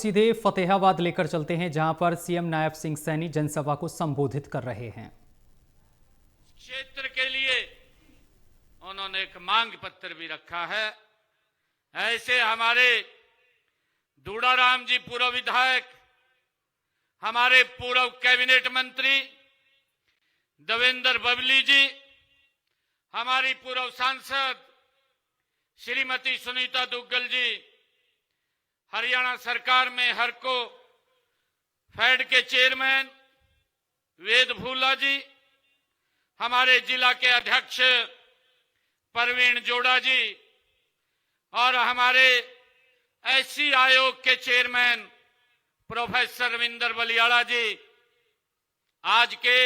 सीधे फतेहाबाद लेकर चलते हैं, जहां पर सीएम नायब सिंह सैनी जनसभा को संबोधित कर रहे हैं। क्षेत्र के लिए उन्होंने एक मांग पत्र भी रखा है। ऐसे हमारे दूड़ाराम जी पूर्व विधायक, हमारे पूर्व कैबिनेट मंत्री देवेंद्र बबली जी, हमारी पूर्व सांसद श्रीमती सुनीता दुग्गल जी, हरियाणा सरकार में हरको फेड के चेयरमैन वेद भूला जी, हमारे जिला के अध्यक्ष परवीन जोड़ा जी और हमारे एससी आयोग के चेयरमैन प्रोफेसर रविंदर बलियाड़ा जी, आज के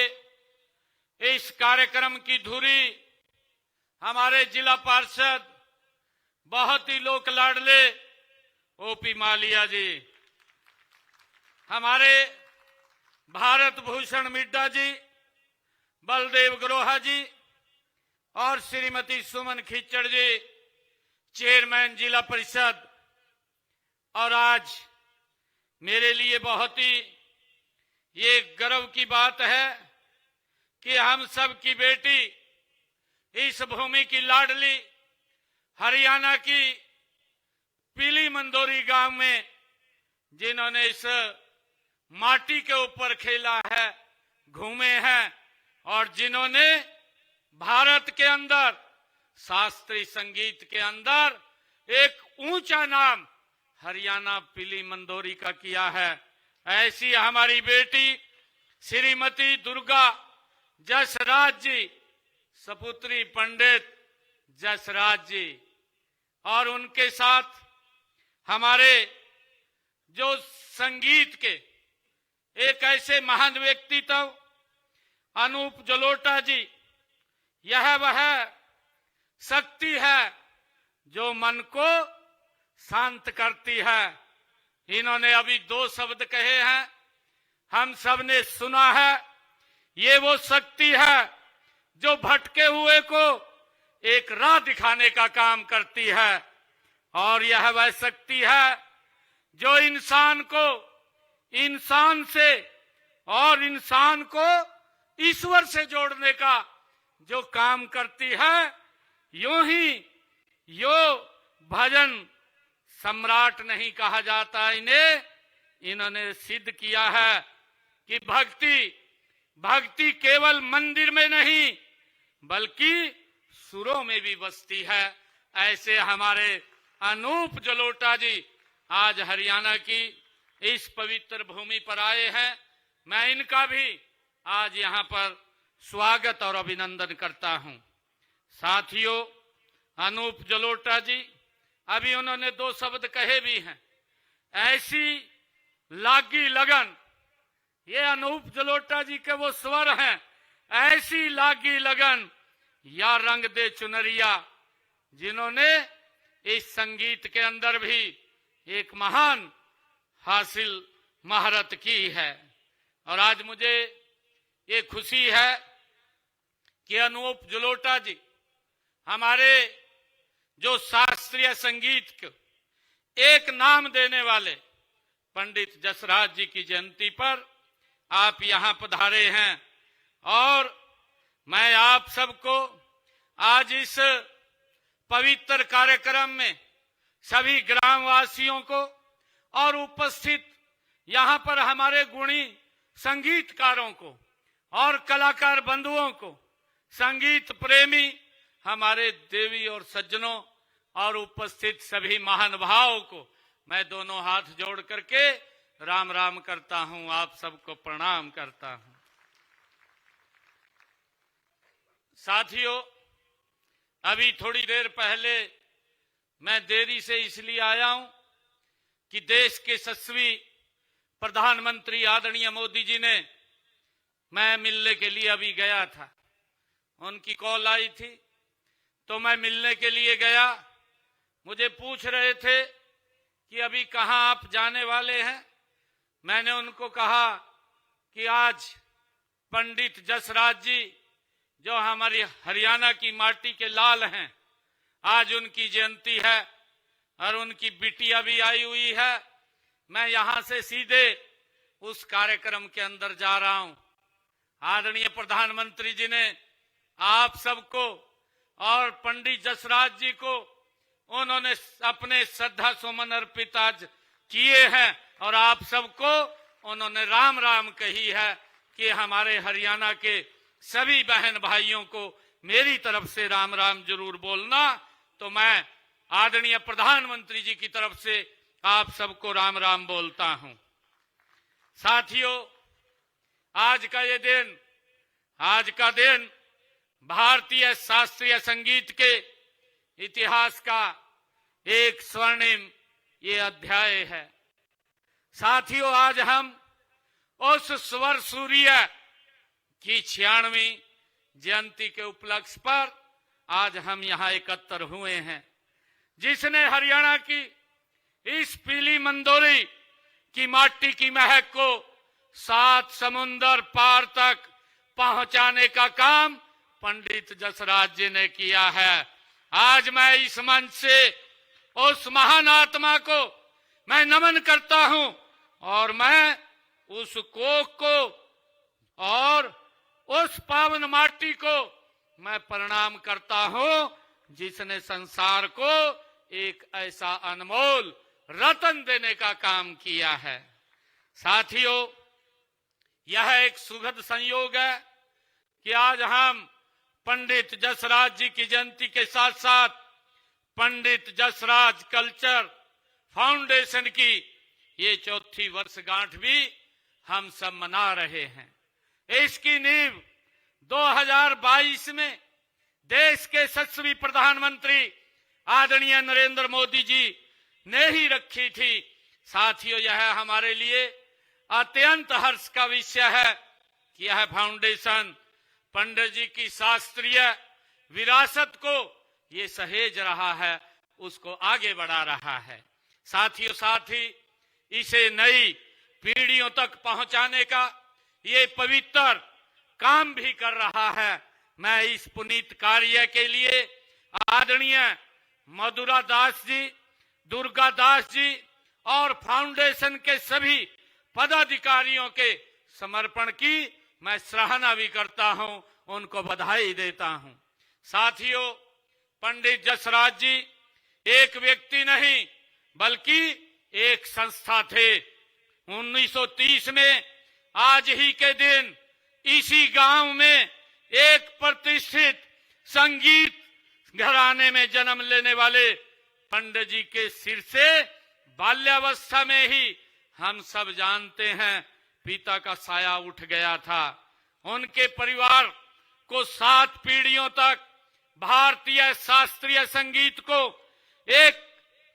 इस कार्यक्रम की धुरी हमारे जिला पार्षद बहुत ही लोक लाडले ओपी मालिया जी, हमारे भारत भूषण मिड्डा जी, बलदेव ग्रोहा जी और श्रीमती सुमन खिच्चड़ जी, चेयरमैन जिला परिषद। और आज मेरे लिए बहुत ही ये गर्व की बात है कि हम सब की बेटी, इस भूमि की लाडली, हरियाणा की पीली मंदोरी गांव में जिन्होंने इस माटी के ऊपर खेला है, घूमे हैं और जिन्होंने भारत के अंदर शास्त्रीय संगीत के अंदर एक ऊंचा नाम हरियाणा पीली मंदोरी का किया है, ऐसी हमारी बेटी श्रीमती दुर्गा जसराज जी, सपुत्री पंडित जसराज जी, और उनके साथ हमारे जो संगीत के एक ऐसे महान व्यक्तित्व अनूप जलोटा जी, यह वह शक्ति है जो मन को शांत करती है। इन्होंने अभी दो शब्द कहे हैं, हम सब ने सुना है। ये वो शक्ति है जो भटके हुए को एक राह दिखाने का काम करती है, और यह वह शक्ति है जो इंसान को इंसान से और इंसान को ईश्वर से जोड़ने का जो काम करती है। यूं ही यो भजन सम्राट नहीं कहा जाता इन्हें, इन्होंने सिद्ध किया है कि भक्ति केवल मंदिर में नहीं बल्कि सुरों में भी बसती है। ऐसे हमारे अनूप जलोटा जी आज हरियाणा की इस पवित्र भूमि पर आए हैं। मैं इनका भी आज यहाँ पर स्वागत और अभिनंदन करता हूँ। साथियों, अनूप जलोटा जी, अभी उन्होंने दो शब्द कहे भी हैं, ऐसी लागी लगन, ये अनूप जलोटा जी के वो स्वर हैं, ऐसी लागी लगन या रंग दे चुनरिया, जिन्होंने इस संगीत के अंदर भी एक महान हासिल महारत की है। और आज मुझे ये खुशी है कि अनूप जलोटा जी हमारे जो शास्त्रीय संगीत को एक नाम देने वाले पंडित जसराज जी की जयंती पर आप यहाँ पधारे हैं, और मैं आप सबको आज इस पवित्र कार्यक्रम में सभी ग्रामवासियों को और उपस्थित यहाँ पर हमारे गुणी संगीतकारों को और कलाकार बंधुओं को, संगीत प्रेमी हमारे देवी और सज्जनों और उपस्थित सभी महानुभावों को मैं दोनों हाथ जोड़ करके राम राम करता हूं, आप सबको प्रणाम करता हूं। साथियों, अभी थोड़ी देर पहले मैं देरी से इसलिए आया हूं कि देश के यशस्वी प्रधानमंत्री आदरणीय मोदी जी ने, मैं मिलने के लिए अभी गया था, उनकी कॉल आई थी तो मैं मिलने के लिए गया। मुझे पूछ रहे थे कि अभी कहां आप जाने वाले हैं। मैंने उनको कहा कि आज पंडित जसराज जी जो हमारी हरियाणा की माटी के लाल हैं, आज उनकी जयंती है और उनकी बिटिया भी आई हुई है। मैं यहां से सीधे उस कार्यक्रम के अंदर जा रहा हूं। आदरणीय प्रधानमंत्री जी ने आप सबको और पंडित जसराज जी को उन्होंने अपने श्रद्धा सुमन अर्पित आज किए हैं और आप सबको उन्होंने राम राम कही है कि हमारे हरियाणा के सभी बहन भाइयों को मेरी तरफ से राम राम जरूर बोलना। तो मैं आदरणीय प्रधानमंत्री जी की तरफ से आप सबको राम राम बोलता हूं। साथियों, आज का दिन भारतीय शास्त्रीय संगीत के इतिहास का एक स्वर्णिम ये अध्याय है। साथियों, आज हम उस स्वर सूर्य की 96वीं जयंती के उपलक्ष्य पर आज हम यहाँ एकत्र हुए हैं, जिसने हरियाणा की इस पीली मंदोरी की माटी की महक को 7 समुंदर पार तक पहुंचाने का काम पंडित जसराज जी ने किया है। आज मैं इस मंच से उस महान आत्मा को मैं नमन करता हूं और मैं उस कोख को और उस पावन माटी को मैं प्रणाम करता हूं, जिसने संसार को एक ऐसा अनमोल रतन देने का काम किया है। साथियों, यह एक सुखद संयोग है कि आज हम पंडित जसराज जी की जयंती के साथ साथ पंडित जसराज कल्चर फाउंडेशन की ये 4थी वर्षगांठ भी हम सब मना रहे हैं। इसकी नींव 2022 में देश के यशस्वी प्रधानमंत्री आदरणीय नरेंद्र मोदी जी ने ही रखी थी। साथियों, यह हमारे लिए अत्यंत हर्ष का विषय है कि यह फाउंडेशन पंडित जी की शास्त्रीय विरासत को ये सहेज रहा है, उसको आगे बढ़ा रहा है। साथियों, साथ ही इसे नई पीढ़ियों तक पहुंचाने का ये पवित्र काम भी कर रहा है। मैं इस पुनीत कार्य के लिए आदरणीय मधुरा दास जी, दुर्गा दास जी और फाउंडेशन के सभी पदाधिकारियों के समर्पण की मैं सराहना भी करता हूं, उनको बधाई देता हूं। साथियों, पंडित जसराज जी एक व्यक्ति नहीं बल्कि एक संस्था थे। 1930 में आज ही के दिन इसी गांव में एक प्रतिष्ठित संगीत घराने में जन्म लेने वाले पंडित जी के सिर से बाल्यावस्था में ही हम सब जानते हैं पिता का साया उठ गया था। उनके परिवार को 7 पीढ़ियों तक भारतीय शास्त्रीय संगीत को एक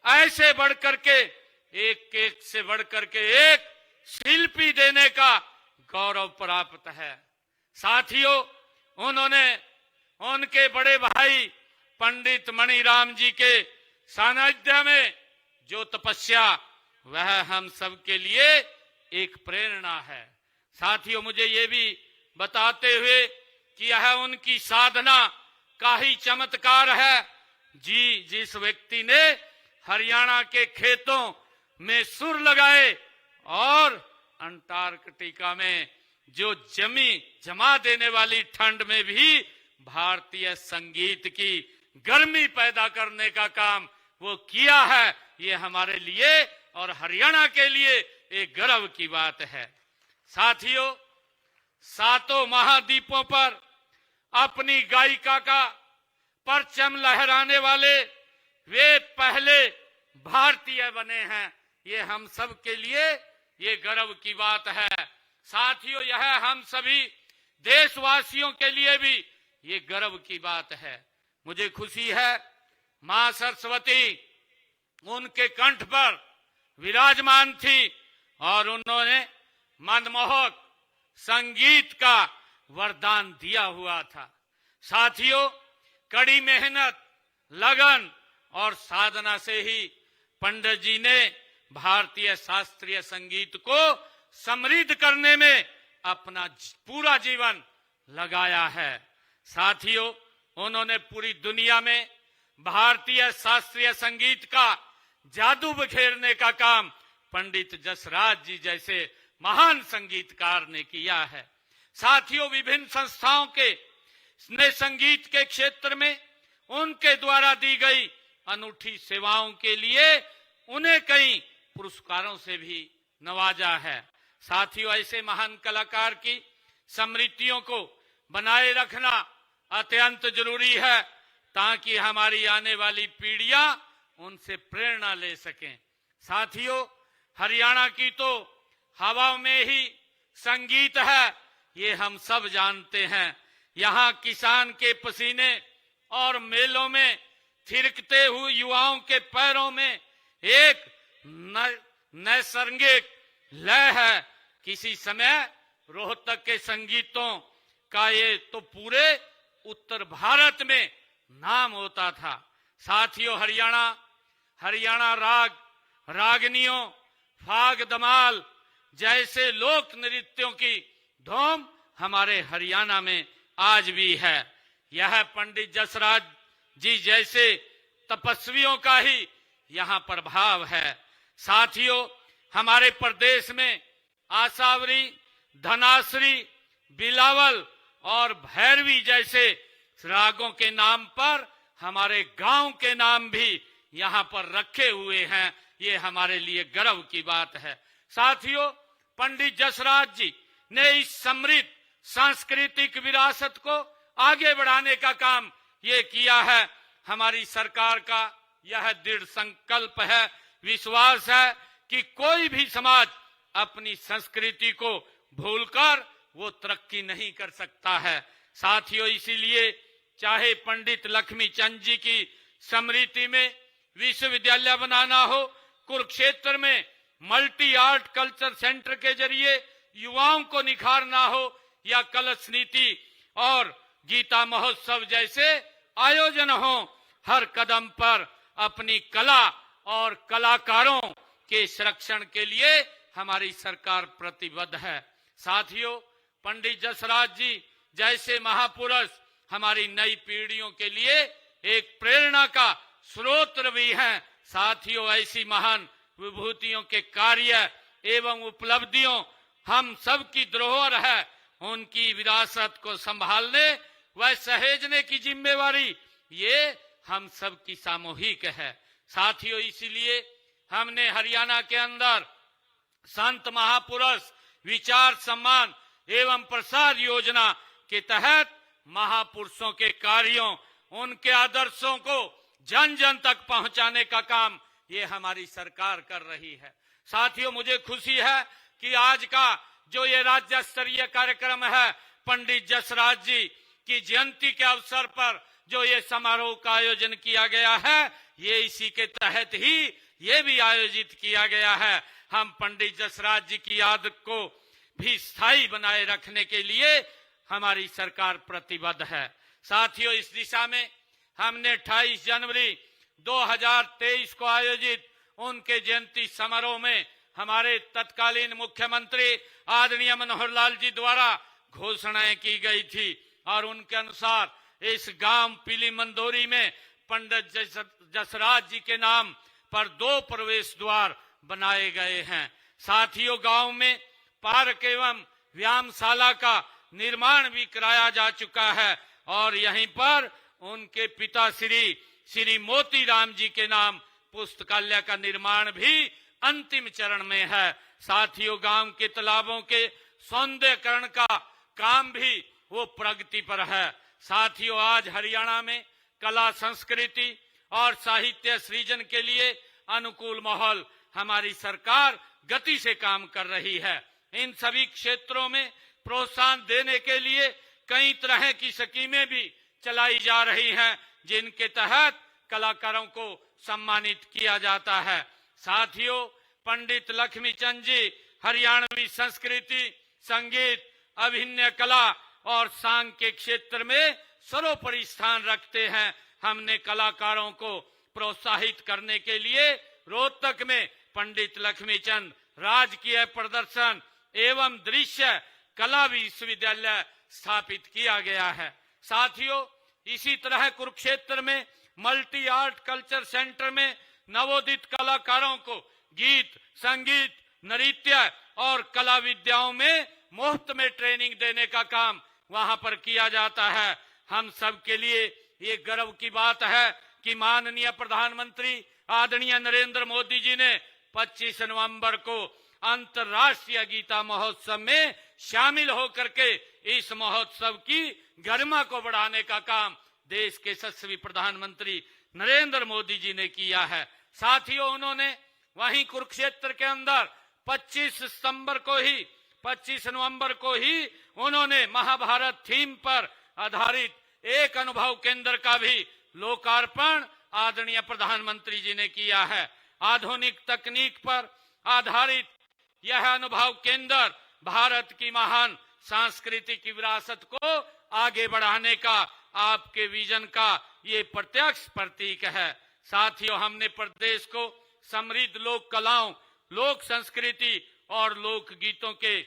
ऐसे बढ़कर के एक से बढ़कर के एक शिल्पी देने का गौरव प्राप्त है। साथियों, उन्होंने उनके बड़े भाई पंडित मणिराम जी के सानिध्य में जो तपस्या, वह हम सब के लिए एक प्रेरणा है। साथियों, मुझे ये भी बताते हुए कि यह उनकी साधना का ही चमत्कार है। जी, जिस व्यक्ति ने हरियाणा के खेतों में सुर लगाए और अंटार्कटिका में जो जमा देने वाली ठंड में भी भारतीय संगीत की गर्मी पैदा करने का काम वो किया है, ये हमारे लिए और हरियाणा के लिए एक गर्व की बात है। साथियों, 7 महाद्वीपों पर अपनी गायिका का परचम लहराने वाले वे पहले भारतीय बने हैं, ये हम सब के लिए ये गर्व की बात है। साथियों, यह हम सभी देशवासियों के लिए भी ये गर्व की बात है। मुझे खुशी है मां सरस्वती उनके कंठ पर विराजमान थी और उन्होंने मनमोहक संगीत का वरदान दिया हुआ था। साथियों, कड़ी मेहनत, लगन और साधना से ही पंडित जी ने भारतीय शास्त्रीय संगीत को समृद्ध करने में अपना पूरा जीवन लगाया है। साथियों, उन्होंने पूरी दुनिया में भारतीय शास्त्रीय संगीत का जादू बिखेरने का काम पंडित जसराज जी जैसे महान संगीतकार ने किया है। साथियों, विभिन्न संस्थाओं के ने संगीत के क्षेत्र में उनके द्वारा दी गई अनूठी सेवाओं के लिए उन्हें कई पुरस्कारों से भी नवाजा है। साथियों, ऐसे महान कलाकार की स्मृतियों को बनाए रखना अत्यंत जरूरी है ताकि हमारी आने वाली पीढ़ियां उनसे प्रेरणा ले सकें। साथियों, हरियाणा की तो हवा में ही संगीत है, ये हम सब जानते हैं। यहाँ किसान के पसीने और मेलों में थिरकते हुए युवाओं के पैरों में एक नैसर्गिक लय है। किसी समय रोहतक के संगीतों का ये तो पूरे उत्तर भारत में नाम होता था। साथियों, हरियाणा राग, रागनियों, फाग दमाल जैसे लोक नृत्यों की धूम हमारे हरियाणा में आज भी है। यह पंडित जसराज जी जैसे तपस्वियों का ही यहाँ प्रभाव है। साथियों, हमारे प्रदेश में आसावरी, धनासरी, बिलावल और भैरवी जैसे रागों के नाम पर हमारे गांव के नाम भी यहाँ पर रखे हुए हैं। ये हमारे लिए गर्व की बात है। साथियों, पंडित जसराज जी ने इस समृद्ध सांस्कृतिक विरासत को आगे बढ़ाने का काम ये किया है। हमारी सरकार का यह दृढ़ संकल्प है, विश्वास है कि कोई भी समाज अपनी संस्कृति को भूलकर वो तरक्की नहीं कर सकता है। साथियों, इसीलिए चाहे पंडित लक्ष्मी चंद जी की स्मृति में विश्वविद्यालय बनाना हो, कुरुक्षेत्र में मल्टी आर्ट कल्चर सेंटर के जरिए युवाओं को निखारना हो, या कलश नीति और गीता महोत्सव जैसे आयोजन हो, हर कदम पर अपनी कला और कलाकारों के संरक्षण के लिए हमारी सरकार प्रतिबद्ध है। साथियों, पंडित जसराज जी जैसे महापुरुष हमारी नई पीढ़ियों के लिए एक प्रेरणा का स्रोत भी हैं। साथियों, ऐसी महान विभूतियों के कार्य एवं उपलब्धियों हम सबकी धरोहर है। उनकी विरासत को संभालने व सहेजने की जिम्मेवारी ये हम सब की सामूहिक है। साथियों, इसीलिए हमने हरियाणा के अंदर संत महापुरुष विचार सम्मान एवं प्रसार योजना के तहत महापुरुषों के कार्यों, उनके आदर्शों को जन जन तक पहुंचाने का काम ये हमारी सरकार कर रही है। साथियों, मुझे खुशी है कि आज का जो ये राज्य स्तरीय कार्यक्रम है, पंडित जसराज जी की जयंती के अवसर पर जो ये समारोह का आयोजन किया गया है, ये इसी के तहत ही ये भी आयोजित किया गया है। हम पंडित जसराज जी की याद को भी स्थायी बनाए रखने के लिए हमारी सरकार प्रतिबद्ध है। साथियों, इस दिशा में हमने 28 जनवरी 2023 को आयोजित उनके जयंती समारोह में हमारे तत्कालीन मुख्यमंत्री आदरणीय मनोहर लाल जी द्वारा घोषणाएं की गई थी और उनके अनुसार इस गांव पीली मंदोरी में पंडित जसराज जी के नाम पर 2 प्रवेश द्वार बनाए गए हैं। साथियों, गांव में पार्क एवं व्यायामशाला का निर्माण भी कराया जा चुका है और यहीं पर उनके पिता श्री मोतीराम जी के नाम पुस्तकालय का निर्माण भी अंतिम चरण में है। साथियों, गांव के तालाबों के सौंदर्यीकरण का काम भी वो प्रगति पर है। साथियों, आज हरियाणा में कला, संस्कृति और साहित्य सृजन के लिए अनुकूल माहौल हमारी सरकार गति से काम कर रही है। इन सभी क्षेत्रों में प्रोत्साहन देने के लिए कई तरह की स्कीमें भी चलाई जा रही हैं, जिनके तहत कलाकारों को सम्मानित किया जाता है। साथियों, पंडित लक्ष्मी चंद जी हरियाणवी संस्कृति, संगीत, अभिनय कला और सांग के क्षेत्र में सर्वोपरि स्थान रखते हैं। हमने कलाकारों को प्रोत्साहित करने के लिए रोहतक में पंडित लक्ष्मी चंद राजकीय प्रदर्शन एवं दृश्य कला विश्वविद्यालय स्थापित किया गया है। साथियों, इसी तरह कुरुक्षेत्र में मल्टी आर्ट कल्चर सेंटर में नवोदित कलाकारों को गीत, संगीत, नृत्य और कला विद्याओं में मुफ्त में ट्रेनिंग देने का काम वहां पर किया जाता है। हम सब के लिए ये गर्व की बात है कि माननीय प्रधानमंत्री आदरणीय नरेंद्र मोदी जी ने 25 नवंबर को अंतर्राष्ट्रीय गीता महोत्सव में शामिल होकर के इस महोत्सव की गरिमा को बढ़ाने का काम देश के यशस्वी प्रधानमंत्री नरेंद्र मोदी जी ने किया है। साथियों, उन्होंने वहीं कुरुक्षेत्र के अंदर 25 नवंबर को ही उन्होंने महाभारत थीम पर आधारित एक अनुभव केंद्र का भी लोकार्पण आदरणीय प्रधानमंत्री जी ने किया है। आधुनिक तकनीक पर आधारित यह अनुभव केंद्र भारत की महान सांस्कृतिक विरासत को आगे बढ़ाने का आपके विजन का ये प्रत्यक्ष प्रतीक है। साथियों, हमने प्रदेश को समृद्ध लोक कलाओं, लोक संस्कृति और लोक गीतों के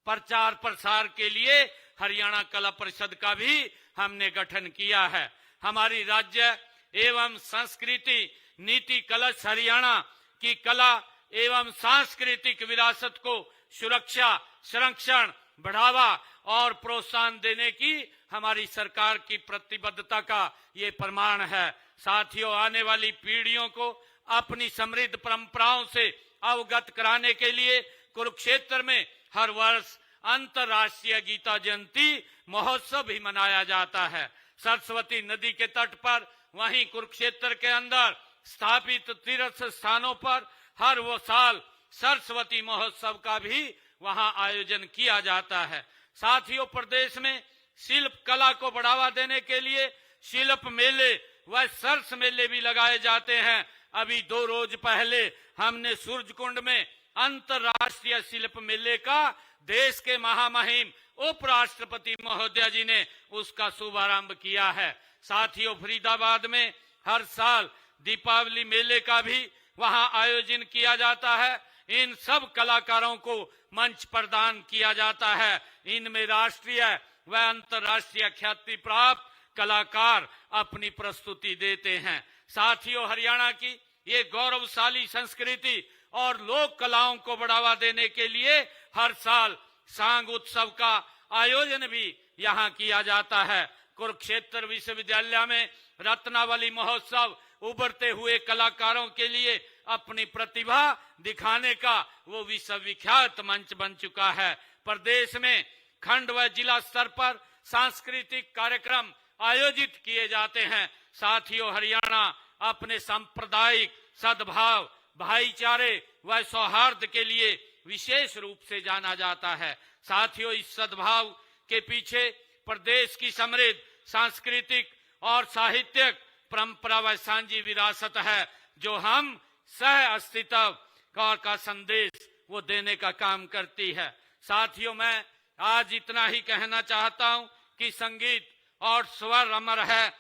प्रचार प्रसार के लिए हरियाणा कला परिषद का भी हमने गठन किया है। हमारी राज्य एवं संस्कृति नीति कलश हरियाणा की कला एवं सांस्कृतिक विरासत को सुरक्षा, संरक्षण, बढ़ावा और प्रोत्साहन देने की हमारी सरकार की प्रतिबद्धता का ये प्रमाण है। साथियों, आने वाली पीढ़ियों को अपनी समृद्ध परंपराओं से अवगत कराने के लिए कुरुक्षेत्र में हर वर्ष अंतर्राष्ट्रीय गीता जयंती महोत्सव भी मनाया जाता है। सरस्वती नदी के तट पर वहीं कुरुक्षेत्र के अंदर स्थापित तीर्थ स्थानों पर हर वो साल सरस्वती महोत्सव का भी वहां आयोजन किया जाता है। साथियों, प्रदेश में शिल्प कला को बढ़ावा देने के लिए शिल्प मेले व सरस मेले भी लगाए जाते हैं। अभी 2 रोज पहले हमने सूरजकुंड में अंतर्राष्ट्रीय शिल्प मेले का देश के महामहिम उपराष्ट्रपति महोदय जी ने उसका शुभारंभ किया है। साथियों, फरीदाबाद में हर साल दीपावली मेले का भी वहां आयोजन किया जाता है। इन सब कलाकारों को मंच प्रदान किया जाता है। इनमें राष्ट्रीय व अंतर्राष्ट्रीय ख्याति प्राप्त कलाकार अपनी प्रस्तुति देते हैं। साथियों, हरियाणा की ये गौरवशाली संस्कृति और लोक कलाओं को बढ़ावा देने के लिए हर साल सांग उत्सव का आयोजन भी यहाँ किया जाता है। कुरुक्षेत्र विश्वविद्यालय में रत्नावली महोत्सव उभरते हुए कलाकारों के लिए अपनी प्रतिभा दिखाने का वो विश्वविख्यात मंच बन चुका है। प्रदेश में खंड व जिला स्तर पर सांस्कृतिक कार्यक्रम आयोजित किए जाते हैं। साथियों, हरियाणा अपने सांप्रदायिक सद्भाव, भाईचारे व सौहार्द के लिए विशेष रूप से जाना जाता है। साथियों, इस सद्भाव के पीछे प्रदेश की समृद्ध सांस्कृतिक और साहित्यिक परंपरा व सांझी विरासत है, जो हम सह अस्तित्व का संदेश वो देने का काम करती है। साथियों, मैं आज इतना ही कहना चाहता हूं कि संगीत और स्वर अमर है,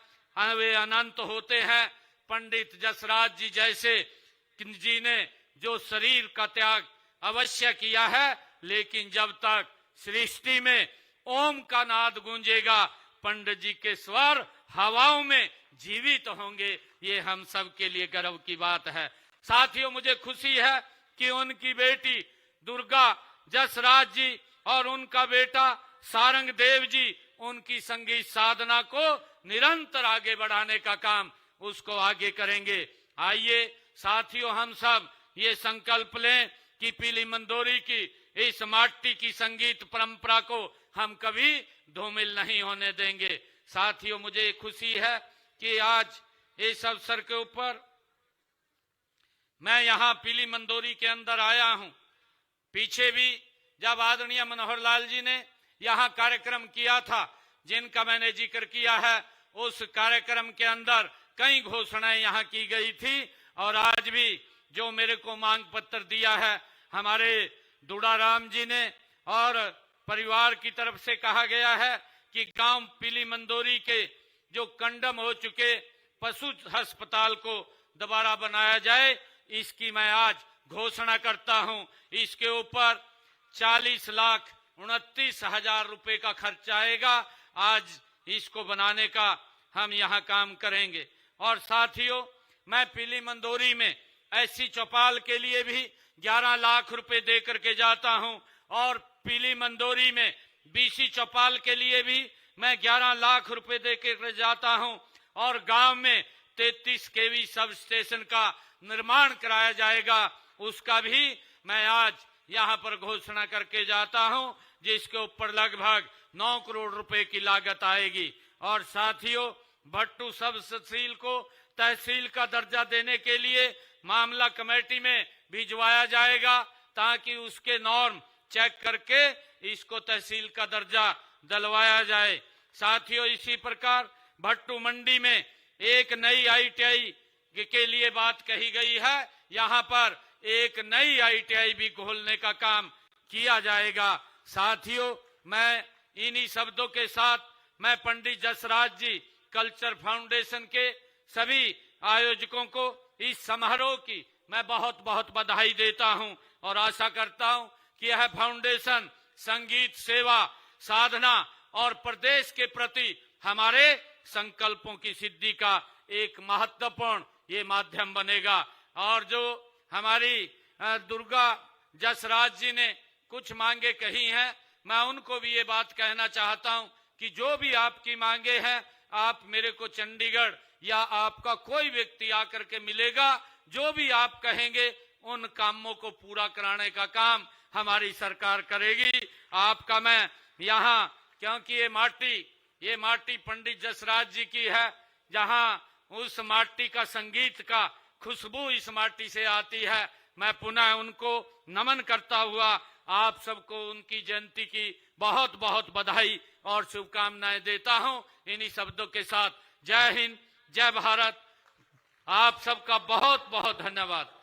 वे अनंत होते हैं। पंडित जसराज जी जैसे जी ने जो शरीर का त्याग अवश्य किया है, लेकिन जब तक सृष्टि में ओम का नाद गूंजेगा, पंडित जी के स्वर हवाओं में जीवित होंगे। ये हम सब के लिए गर्व की बात है। साथियों, मुझे खुशी है कि उनकी बेटी दुर्गा जसराज जी और उनका बेटा सारंग देव जी उनकी संगीत साधना को निरंतर आगे बढ़ाने का काम उसको आगे करेंगे। आइए साथियों, हम सब ये संकल्प लें कि पीली मंदोरी की इस माटी की संगीत परंपरा को हम कभी धूमिल नहीं होने देंगे। साथियों, मुझे खुशी है कि आज इस अवसर के ऊपर मैं यहाँ पीली मंदोरी के अंदर आया हूँ। पीछे भी जब आदरणीय मनोहर लाल जी ने यहाँ कार्यक्रम किया था, जिनका मैंने जिक्र किया है, उस कार्यक्रम के अंदर कई घोषणाएं यहाँ की गई थी। और आज भी जो मेरे को मांग पत्र दिया है हमारे दुड़ाराम जी ने और परिवार की तरफ से कहा गया है कि गांव पीली मंदोरी के जो कंडम हो चुके पशु अस्पताल को दोबारा बनाया जाए, इसकी मैं आज घोषणा करता हूं। इसके ऊपर 40,29,000 रुपए का खर्च आएगा। आज इसको बनाने का हम यहाँ काम करेंगे। और साथियों, मैं पीली मंदोरी में ऐसी चौपाल के लिए भी 11 लाख रुपए दे करके जाता हूं और पीली मंदोरी में बीसी चौपाल के लिए भी मैं 11 लाख रुपए दे कर जाता हूं और गांव में 33 केवी सब स्टेशन का निर्माण कराया जाएगा, उसका भी मैं आज यहां पर घोषणा करके जाता हूं, जिसके ऊपर लगभग 9 करोड़ रुपए की लागत आएगी। और साथियों, भट्टू सब तहसील को तहसील का दर्जा देने के लिए मामला कमेटी में भिजवाया जाएगा, ताकि उसके नॉर्म चेक करके इसको तहसील का दर्जा दिलवाया जाए। साथियों, इसी प्रकार भट्टू मंडी में एक नई ITI के लिए बात कही गई है, यहां पर एक नई ITI भी खोलने का काम किया जाएगा। साथियों, मैं इन्हीं शब्दों के साथ मैं पंडित जसराज जी कल्चर फाउंडेशन के सभी आयोजकों को इस समारोह की मैं बहुत बहुत बधाई देता हूं और आशा करता हूं कि यह फाउंडेशन संगीत सेवा साधना और प्रदेश के प्रति हमारे संकल्पों की सिद्धि का एक महत्वपूर्ण ये माध्यम बनेगा। और जो हमारी दुर्गा जसराज जी ने कुछ मांगे कही हैं, मैं उनको भी ये बात कहना चाहता हूं कि जो भी आपकी मांगे हैं, आप मेरे को चंडीगढ़ या आपका कोई व्यक्ति आकर के मिलेगा, जो भी आप कहेंगे उन कामों को पूरा कराने का काम हमारी सरकार करेगी। आपका मैं यहाँ, क्योंकि ये माटी पंडित जसराज जी की है, जहाँ उस माटी का संगीत का खुशबू इस माटी से आती है, मैं पुनः उनको नमन करता हुआ आप सबको उनकी जयंती की बहुत बहुत बधाई और शुभकामनाएं देता हूं। इन्हीं शब्दों के साथ जय हिंद, जय भारत, आप सबका बहुत बहुत धन्यवाद।